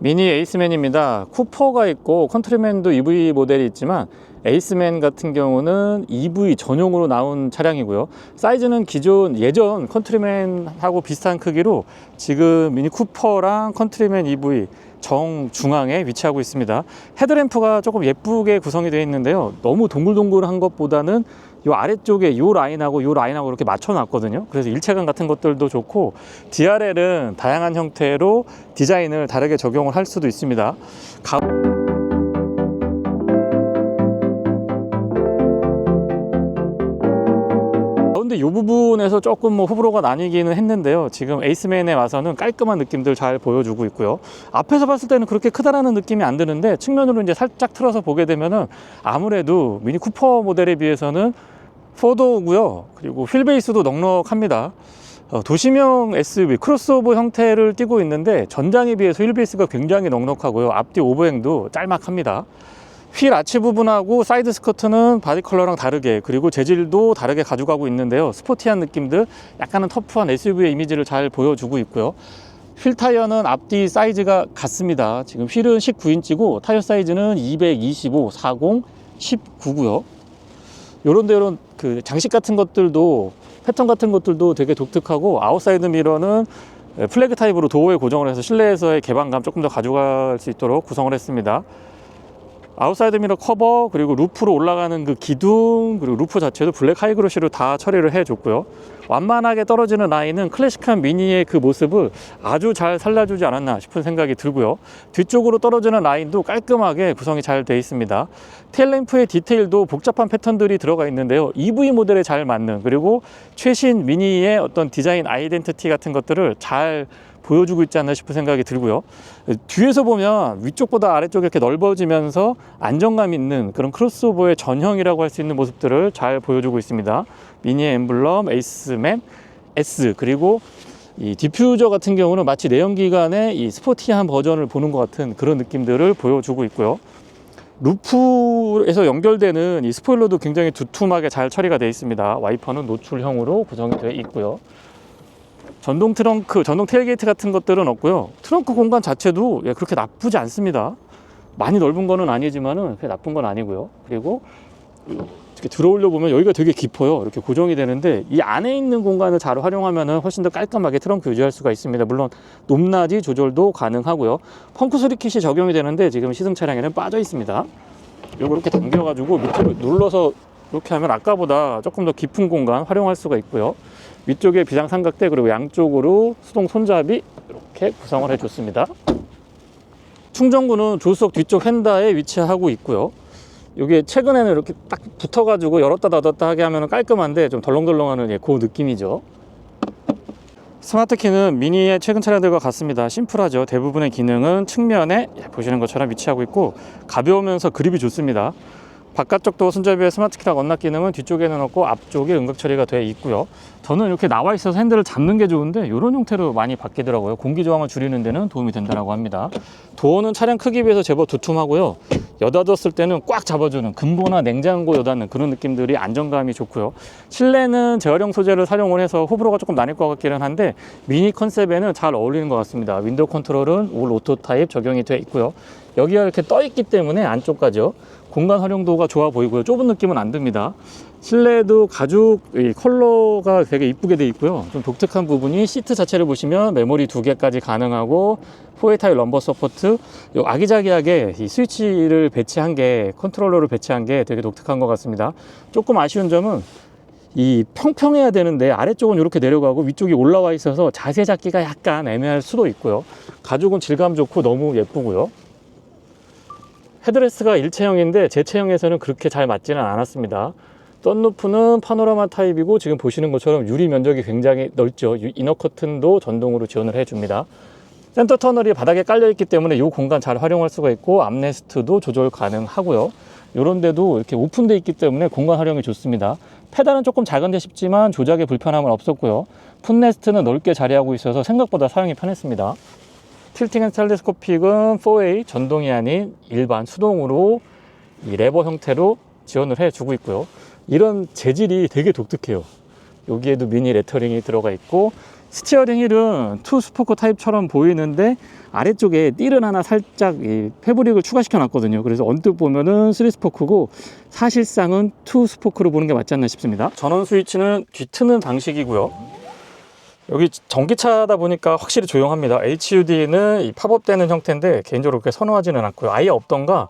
미니 에이스맨입니다. 쿠퍼가 있고 컨트리맨도 EV 모델이 있지만 에이스맨 같은 경우는 EV 전용으로 나온 차량이고요. 사이즈는 예전 컨트리맨하고 비슷한 크기로 지금 미니 쿠퍼랑 컨트리맨 EV 정중앙에 위치하고 있습니다. 헤드램프가 조금 예쁘게 구성이 되어 있는데요. 너무 동글동글한 것보다는 이 아래쪽에 이 라인하고 이렇게 맞춰 놨거든요. 그래서 일체감 같은 것들도 좋고, DRL은 다양한 형태로 디자인을 다르게 적용을 할 수도 있습니다. 근데 이 부분에서 조금 호불호가 나뉘기는 했는데요. 지금 에이스맨에 와서는 깔끔한 느낌들 잘 보여주고 있고요. 앞에서 봤을 때는 그렇게 크다라는 느낌이 안 드는데, 측면으로 이제 살짝 틀어서 보게 되면은 아무래도 미니 쿠퍼 모델에 비해서는 4도어고요. 그리고 휠베이스도 넉넉합니다. 도심형 SUV 크로스오버 형태를 띠고 있는데 전장에 비해서 휠베이스가 굉장히 넉넉하고요. 앞뒤 오버행도 짤막합니다. 휠 아치 부분하고 사이드 스커트는 바디 컬러랑 다르게, 그리고 재질도 다르게 가져가고 있는데요. 스포티한 느낌들, 약간은 터프한 SUV의 이미지를 잘 보여주고 있고요. 휠 타이어는 앞뒤 사이즈가 같습니다. 지금 휠은 19인치고 타이어 사이즈는 225, 40, 19고요. 요런 그 장식 같은 것들도, 패턴 같은 것들도 되게 독특하고, 아웃사이드 미러는 플래그 타입으로 도어에 고정을 해서 실내에서의 개방감 조금 더 가져갈 수 있도록 구성을 했습니다. 아웃사이드 미러 커버, 그리고 루프로 올라가는 그 기둥, 그리고 루프 자체도 블랙 하이그로시로 다 처리를 해줬고요. 완만하게 떨어지는 라인은 클래식한 미니의 그 모습을 아주 잘 살려주지 않았나 싶은 생각이 들고요. 뒤쪽으로 떨어지는 라인도 깔끔하게 구성이 잘 되어 있습니다. 테일램프의 디테일도 복잡한 패턴들이 들어가 있는데요. EV 모델에 잘 맞는, 그리고 최신 미니의 어떤 디자인 아이덴티티 같은 것들을 잘 보여주고 있지 않나 싶은 생각이 들고요. 뒤에서 보면 위쪽보다 아래쪽이 이렇게 넓어지면서 안정감 있는 그런 크로스오버의 전형이라고 할 수 있는 모습들을 잘 보여주고 있습니다. 미니의 엠블럼, 에이스맨, S, 그리고 이 디퓨저 같은 경우는 마치 내연기관의 이 스포티한 버전을 보는 것 같은 그런 느낌들을 보여주고 있고요. 루프에서 연결되는 이 스포일러도 굉장히 두툼하게 잘 처리가 되어 있습니다. 와이퍼는 노출형으로 구성이 되어 있고요. 전동 트렁크, 전동 테일게이트 같은 것들은 없고요. 트렁크 공간 자체도 그렇게 나쁘지 않습니다. 많이 넓은 거는 아니지만은 그렇게 나쁜 건 아니고요. 그리고 이렇게 들어올려 보면 여기가 되게 깊어요. 이렇게 고정이 되는데, 이 안에 있는 공간을 잘 활용하면 훨씬 더 깔끔하게 트렁크 유지할 수가 있습니다. 물론 높낮이 조절도 가능하고요. 펑크 수리 킷이 적용이 되는데 지금 시승 차량에는 빠져 있습니다. 요거 이렇게 당겨가지고 밑으로 눌러서 이렇게 하면 아까보다 조금 더 깊은 공간 활용할 수가 있고요. 위쪽에 비상 삼각대, 그리고 양쪽으로 수동 손잡이 이렇게 구성을 해줬습니다. 충전구는 조수석 뒤쪽 휀다에 위치하고 있고요. 이게 최근에는 이렇게 딱 붙어가지고 열었다 닫았다 하게 하면 깔끔한데 좀 덜렁덜렁하는 그 느낌이죠. 스마트 키는 미니의 최근 차량들과 같습니다. 심플하죠. 대부분의 기능은 측면에 보시는 것처럼 위치하고 있고, 가벼우면서 그립이 좋습니다. 바깥쪽 도어 손잡이에 스마트 키락 언락 기능은 뒤쪽에는 없고 앞쪽에 응급 처리가 되어 있고요. 저는 이렇게 나와 있어서 핸들을 잡는 게 좋은데 이런 형태로 많이 바뀌더라고요. 공기 저항을 줄이는 데는 도움이 된다고 합니다. 도어는 차량 크기에 비해서 제법 두툼하고요. 여닫았을 때는 꽉 잡아주는, 금보나 냉장고 여닫는 그런 느낌들이 안정감이 좋고요. 실내는 재활용 소재를 사용을 해서 호불호가 조금 나뉠 것 같기는 한데, 미니 컨셉에는 잘 어울리는 것 같습니다. 윈도우 컨트롤은 올 오토 타입 적용이 되어 있고요. 여기가 이렇게 떠 있기 때문에 안쪽까지요, 공간 활용도가 좋아 보이고요. 좁은 느낌은 안 듭니다. 실내도 가죽 컬러가 되게 이쁘게 되어 있고요. 좀 독특한 부분이, 시트 자체를 보시면 메모리 2개까지 가능하고 4웨이 타입 럼버 서포트, 아기자기하게 이 스위치를 배치한 게, 컨트롤러를 배치한 게 되게 독특한 것 같습니다. 조금 아쉬운 점은 이 평평해야 되는데 아래쪽은 이렇게 내려가고 위쪽이 올라와 있어서 자세 잡기가 약간 애매할 수도 있고요. 가죽은 질감 좋고 너무 예쁘고요. 헤드레스트가 일체형인데 제 체형에서는 그렇게 잘 맞지는 않았습니다. 썬루프는 파노라마 타입이고, 지금 보시는 것처럼 유리 면적이 굉장히 넓죠. 이너 커튼도 전동으로 지원을 해줍니다. 센터 터널이 바닥에 깔려 있기 때문에 이 공간 잘 활용할 수가 있고, 암레스트도 조절 가능하고요. 이런 데도 이렇게 오픈되어 있기 때문에 공간 활용이 좋습니다. 페달은 조금 작은데 싶지만 조작에 불편함은 없었고요. 풋레스트는 넓게 자리하고 있어서 생각보다 사용이 편했습니다. 틸팅 앤 텔레스코픽은 4웨이 전동이 아닌 일반 수동으로 이 레버 형태로 지원을 해주고 있고요. 이런 재질이 되게 독특해요. 여기에도 미니 레터링이 들어가 있고, 스티어링 휠은 투 스포크 타입처럼 보이는데 아래쪽에 띠를 하나 살짝 이 패브릭을 추가시켜 놨거든요. 그래서 언뜻 보면은 3스포크고 사실상은 투 스포크로 보는 게 맞지 않나 싶습니다. 전원 스위치는 뒤트는 방식이고요. 여기 전기차다 보니까 확실히 조용합니다. HUD는 이 팝업되는 형태인데 개인적으로 그렇게 선호하지는 않고요. 아예 없던가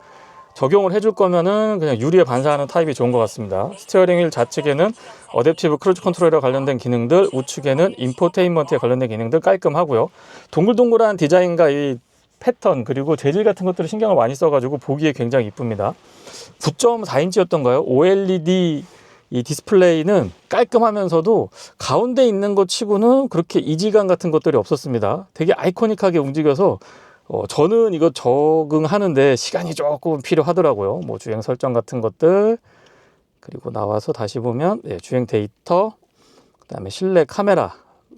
적용을 해줄 거면은 그냥 유리에 반사하는 타입이 좋은 것 같습니다. 스티어링 휠 좌측에는 어댑티브 크루즈 컨트롤에 관련된 기능들, 우측에는 인포테인먼트에 관련된 기능들 깔끔하고 동글동글한 디자인과 이 패턴 그리고 재질 같은 것들을 신경을 많이 써가지고 보기에 굉장히 이쁩니다. 9.4인치였던가요? OLED 이 디스플레이는 깔끔하면서도 가운데 있는 것 치고는 그렇게 이질감 같은 것들이 없었습니다. 되게 아이코닉하게 움직여서 저는 이거 적응하는데 시간이 조금 필요하더라고요. 뭐 주행 설정 같은 것들, 그리고 나와서 다시 보면 주행 데이터, 그 다음에 실내 카메라,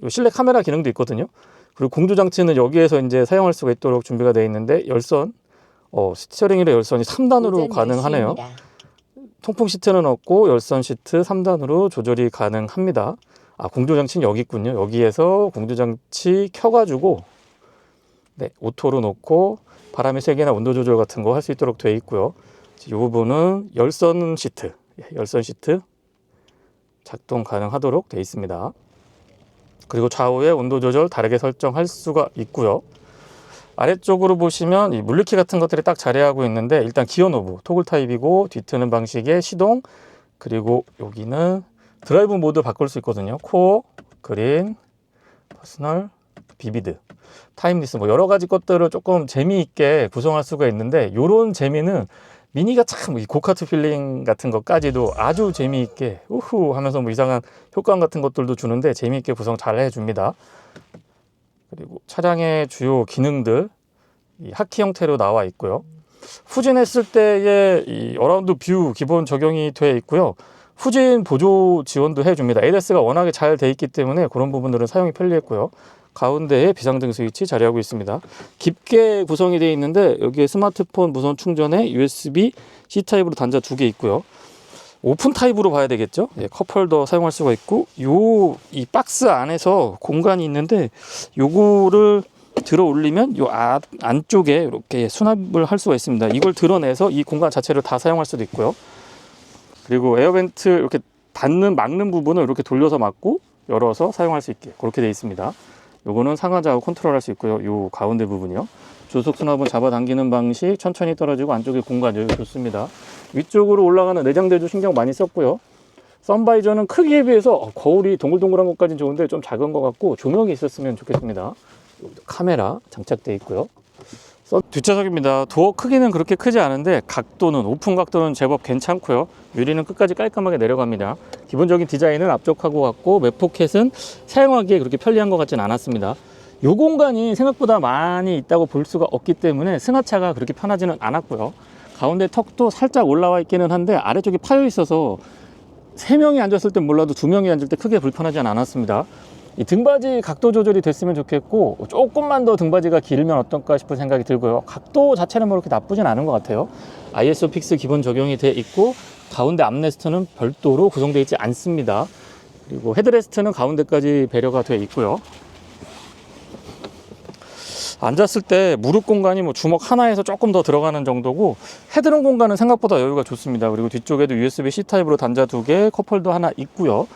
실내 카메라 기능도 있거든요. 그리고 공조 장치는 여기에서 이제 사용할 수가 있도록 준비가 되어 있는데 열선, 스티어링 휠의 열선이 3단으로 가능하네요. 통풍 시트는 없고 열선 시트 3단으로 조절이 가능합니다. 공조 장치는 여기 있군요. 여기에서 공조 장치 켜가지고 오토로 놓고 바람의 세기나 온도 조절 같은 거 할 수 있도록 되어 있고요. 이 부분은 열선 시트 작동 가능하도록 되어 있습니다. 그리고 좌우의 온도 조절 다르게 설정할 수가 있고요. 아래쪽으로 보시면 이 물리키 같은 것들이 딱 자리하고 있는데 일단 기어 노브 토글 타입이고 뒤트는 방식의 시동, 그리고 여기는 드라이브 모드 바꿀 수 있거든요. 코어, 그린, 퍼스널, 비비드, 타임리스 뭐 여러 가지 것들을 조금 재미있게 구성할 수가 있는데 요런 재미는 미니가 참 이 고카트 필링 같은 것까지도 아주 재미있게 우후 하면서 뭐 이상한 효과음 같은 것들도 주는데 재미있게 구성 잘 해줍니다. 그리고 차량의 주요 기능들 이 하키 형태로 나와 있고요. 후진했을 때의 이 어라운드 뷰 기본 적용이 되어 있고요. 후진 보조 지원도 해줍니다. ADAS가 워낙에 잘 돼 있기 때문에 그런 부분들은 사용이 편리했고요. 가운데에 비상등 스위치 자리하고 있습니다. 깊게 구성이 되어 있는데 여기에 스마트폰 무선 충전에 USB C 타입으로 단자 2개 있고요. 오픈 타입으로 봐야 되겠죠. 컵홀더 사용할 수가 있고 이 박스 안에서 공간이 있는데 요거를 들어 올리면 요 안쪽에 이렇게 수납을 할 수가 있습니다. 이걸 드러내서 이 공간 자체를 다 사용할 수도 있고요. 그리고 에어벤트 이렇게 막는 부분을 이렇게 돌려서 막고 열어서 사용할 수 있게 그렇게 되어 있습니다. 요거는 상하 좌우 컨트롤할 수 있고요. 요 가운데 부분이요. 조속 수납은 잡아당기는 방식, 천천히 떨어지고 안쪽에 공간 여유 좋습니다. 위쪽으로 올라가는 내장재도 신경 많이 썼고요. 선바이저는 크기에 비해서 거울이 동글동글한 것까지는 좋은데 좀 작은 것 같고 조명이 있었으면 좋겠습니다. 카메라 장착되어 있고요. 뒷좌석입니다. 도어 크기는 그렇게 크지 않은데 각도는 오픈 각도는 제법 괜찮고요. 유리는 끝까지 깔끔하게 내려갑니다. 기본적인 디자인은 앞쪽하고 같고 맵포켓은 사용하기에 그렇게 편리한 것 같지는 않았습니다. 이 공간이 생각보다 많이 있다고 볼 수가 없기 때문에 승하차가 그렇게 편하지는 않았고요. 가운데 턱도 살짝 올라와 있기는 한데 아래쪽이 파여 있어서 3명이 앉았을 땐 몰라도 2명이 앉을 때 크게 불편하지는 않았습니다. 이 등받이 각도 조절이 됐으면 좋겠고 조금만 더 등받이가 길면 어떨까 싶은 생각이 들고요. 각도 자체는 뭐 그렇게 나쁘진 않은 것 같아요. ISO 픽스 기본 적용이 돼 있고 가운데 암레스트는 별도로 구성되어 있지 않습니다. 그리고 헤드레스트는 가운데까지 배려가 되어 있고요. 앉았을 때 무릎 공간이 뭐 주먹 하나에서 조금 더 들어가는 정도고 헤드룸 공간은 생각보다 여유가 좋습니다. 그리고 뒤쪽에도 USB C 타입으로 단자 2개, 컵홀더 하나 있고요.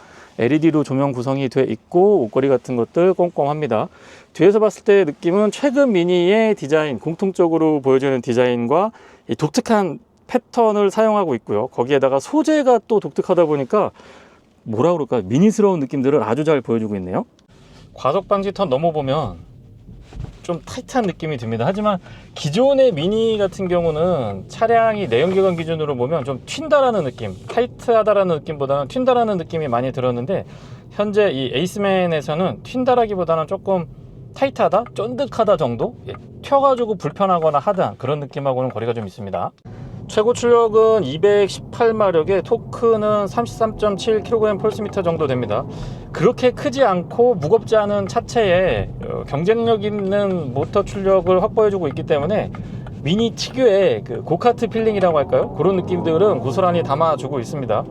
LED로 조명 구성이 돼 있고 옷걸이 같은 것들 꼼꼼합니다. 뒤에서 봤을 때 느낌은 최근 미니의 디자인, 공통적으로 보여지는 디자인과 이 독특한 패턴을 사용하고 있고요. 거기에다가 소재가 또 독특하다 보니까 뭐라 그럴까 미니스러운 느낌들을 아주 잘 보여주고 있네요. 과속 방지 턴 넘어보면 좀 타이트한 느낌이 듭니다. 하지만 기존의 미니 같은 경우는 차량이 내연기관 기준으로 보면 좀 튄다라는 느낌, 타이트하다라는 느낌보다는 튄다라는 느낌이 많이 들었는데 현재 이 에이스맨에서는 튄다라기보다는 조금 타이트하다, 쫀득하다 정도? 튀어가지고 불편하거나 하다 그런 느낌하고는 거리가 좀 있습니다. 최고 출력은 218마력에 토크는 33.7kgm/m 정도 됩니다. 그렇게 크지 않고 무겁지 않은 차체에 경쟁력 있는 모터 출력을 확보해주고 있기 때문에 미니 특유의 그 고카트 필링이라고 할까요? 그런 느낌들은 고스란히 담아주고 있습니다.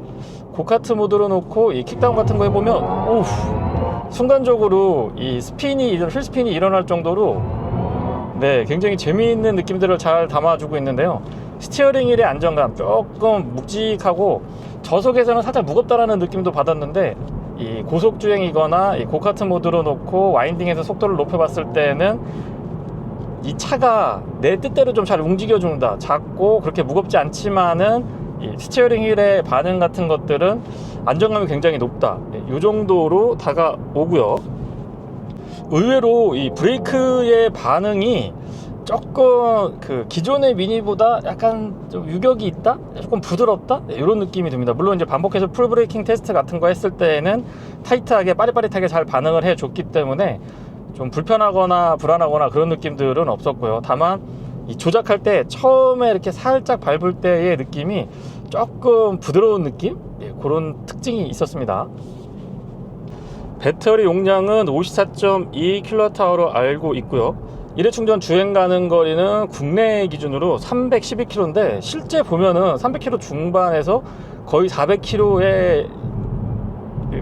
고카트 모드로 놓고 이 킥다운 같은 거 해보면 오우 순간적으로 이 휠스핀이 일어날 정도로 네, 굉장히 재미있는 느낌들을 잘 담아주고 있는데요. 스티어링 휠의 안정감 조금 묵직하고 저속에서는 살짝 무겁다라는 느낌도 받았는데, 이 고속주행이거나 이 고카트 모드로 놓고 와인딩에서 속도를 높여봤을 때는 이 차가 내 뜻대로 좀 잘 움직여준다. 작고 그렇게 무겁지 않지만은 이 스티어링 휠의 반응 같은 것들은 안정감이 굉장히 높다. 이 정도로 다가오고요. 의외로 이 브레이크의 반응이 조금 그 기존의 미니보다 약간 좀 유격이 있다? 조금 부드럽다? 이런 느낌이 듭니다. 물론 이제 반복해서 풀 브레이킹 테스트 같은 거 했을 때에는 타이트하게 빠릿빠릿하게 잘 반응을 해줬기 때문에 좀 불편하거나 불안하거나 그런 느낌들은 없었고요. 다만 이 조작할 때 처음에 이렇게 살짝 밟을 때의 느낌이 조금 부드러운 느낌? 그런 특징이 있었습니다. 배터리 용량은 54.2kWh로 알고 있고요. 일회 충전 주행 가는 거리는 국내 기준으로 312km인데 실제 보면은 300km 중반에서 거의 400km에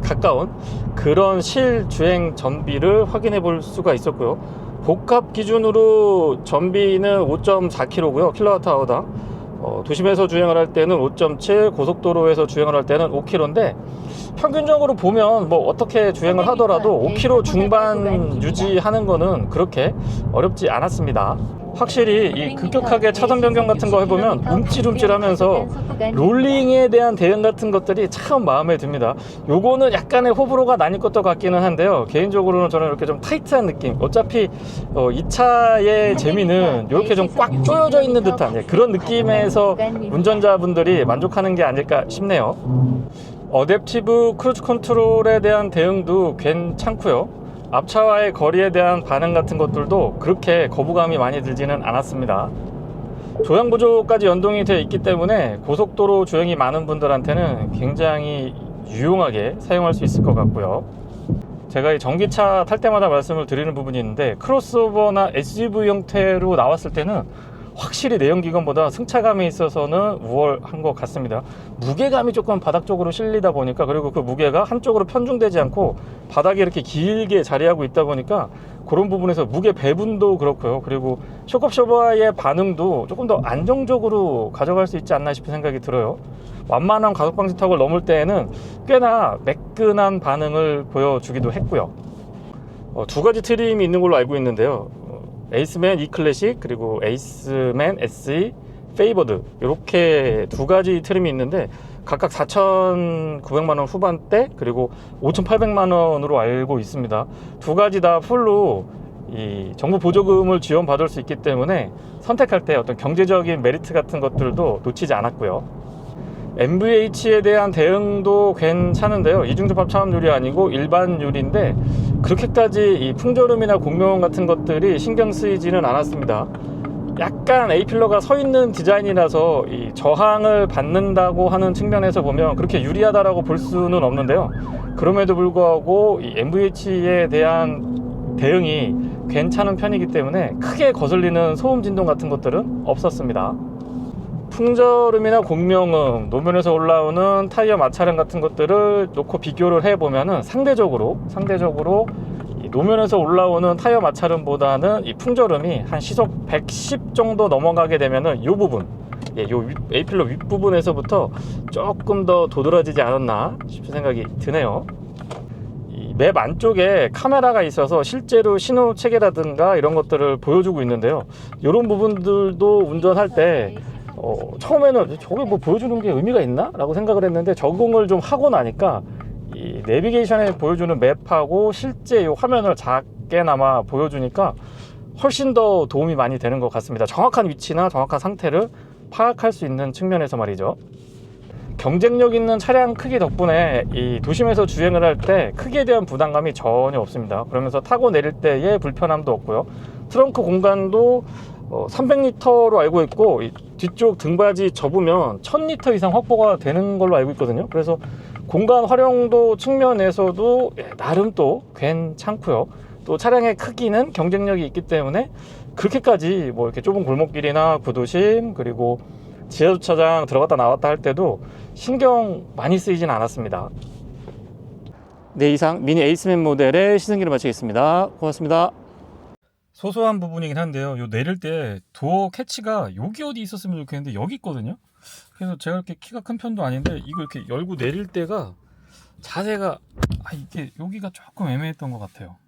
가까운 그런 실주행 전비를 확인해 볼 수가 있었고요. 복합 기준으로 전비는 5.4km고요. kWh당. 도심에서 주행을 할 때는 5.7, 고속도로에서 주행을 할 때는 5km인데 평균적으로 보면 뭐 어떻게 주행을 하더라도 5km 중반 유지하는 거는 그렇게 어렵지 않았습니다. 확실히 이 급격하게 차선 변경 같은 거 해보면 움찔움찔하면서 롤링에 대한 대응 같은 것들이 참 마음에 듭니다. 요거는 약간의 호불호가 나뉠 것도 같기는 한데요. 개인적으로는 저는 이렇게 좀 타이트한 느낌, 어차피 이 차의 재미는 이렇게 좀 꽉 조여져 있는 듯한 그런 느낌에서 운전자분들이 만족하는 게 아닐까 싶네요. 어댑티브 크루즈 컨트롤에 대한 대응도 괜찮고요. 앞차와의 거리에 대한 반응 같은 것들도 그렇게 거부감이 많이 들지는 않았습니다. 조향 보조까지 연동이 되어 있기 때문에 고속도로 주행이 많은 분들한테는 굉장히 유용하게 사용할 수 있을 것 같고요. 제가 이 전기차 탈 때마다 말씀을 드리는 부분이 있는데, 크로스오버나 SUV 형태로 나왔을 때는 확실히 내연기관보다 승차감에 있어서는 우월한 것 같습니다. 무게감이 조금 바닥 쪽으로 실리다 보니까, 그리고 그 무게가 한쪽으로 편중되지 않고 바닥에 이렇게 길게 자리하고 있다 보니까 그런 부분에서 무게 배분도 그렇고요. 그리고 쇼크옵셔버의 반응도 조금 더 안정적으로 가져갈 수 있지 않나 싶은 생각이 들어요. 완만한 가속방지 턱을 넘을 때에는 꽤나 매끈한 반응을 보여주기도 했고요. 두 가지 트림이 있는 걸로 알고 있는데요. 에이스맨 E 클래식 그리고 에이스맨 SE 페이버드, 이렇게 두 가지 트림이 있는데 각각 4,900만원 후반대 그리고 5,800만원으로 알고 있습니다. 두 가지 다 풀로 이 정부 보조금을 지원받을 수 있기 때문에 선택할 때 어떤 경제적인 메리트 같은 것들도 놓치지 않았고요. MVH에 대한 대응도 괜찮은데요. 이중접합 차음 유리 아니고 일반 유리인데 그렇게까지 이 풍절음이나 공명 같은 것들이 신경 쓰이지는 않았습니다. 약간 A필러가 서 있는 디자인이라서 이 저항을 받는다고 하는 측면에서 보면 그렇게 유리하다라고 볼 수는 없는데요. 그럼에도 불구하고 이 MVH에 대한 대응이 괜찮은 편이기 때문에 크게 거슬리는 소음 진동 같은 것들은 없었습니다. 풍절음이나 공명음, 노면에서 올라오는 타이어 마찰음 같은 것들을 놓고 비교를 해보면은 상대적으로 이 노면에서 올라오는 타이어 마찰음보다는 이 풍절음이 한 시속 110 정도 넘어가게 되면은 이 부분, 요 A필러 윗부분에서부터 조금 더 도드라지지 않았나 싶은 생각이 드네요. 이 맵 안쪽에 카메라가 있어서 실제로 신호 체계라든가 이런 것들을 보여주고 있는데요. 이런 부분들도 운전할 때 처음에는 저게 뭐 보여주는 게 의미가 있나? 라고 생각을 했는데 적응을 좀 하고 나니까 이 내비게이션에 보여주는 맵하고 실제 이 화면을 작게나마 보여주니까 훨씬 더 도움이 많이 되는 것 같습니다. 정확한 위치나 정확한 상태를 파악할 수 있는 측면에서 말이죠. 경쟁력 있는 차량 크기 덕분에 이 도심에서 주행을 할 때 크기에 대한 부담감이 전혀 없습니다. 그러면서 타고 내릴 때의 불편함도 없고요. 트렁크 공간도 300리터로 알고 있고 뒤쪽 등받이 접으면 1000리터 이상 확보가 되는 걸로 알고 있거든요. 그래서 공간 활용도 측면에서도 나름 또 괜찮고요. 또 차량의 크기는 경쟁력이 있기 때문에 그렇게까지 뭐 이렇게 좁은 골목길이나 구도심 그리고 지하주차장 들어갔다 나왔다 할 때도 신경 많이 쓰이진 않았습니다. 네, 이상 미니 에이스맨 모델의 시승기를 마치겠습니다. 고맙습니다. 소소한 부분이긴 한데요. 요 내릴 때 도어 캐치가 여기 어디 있었으면 좋겠는데 여기 있거든요. 그래서 제가 이렇게 키가 큰 편도 아닌데 이거 이렇게 열고 내릴 때가 자세가 이게 여기가 조금 애매했던 것 같아요.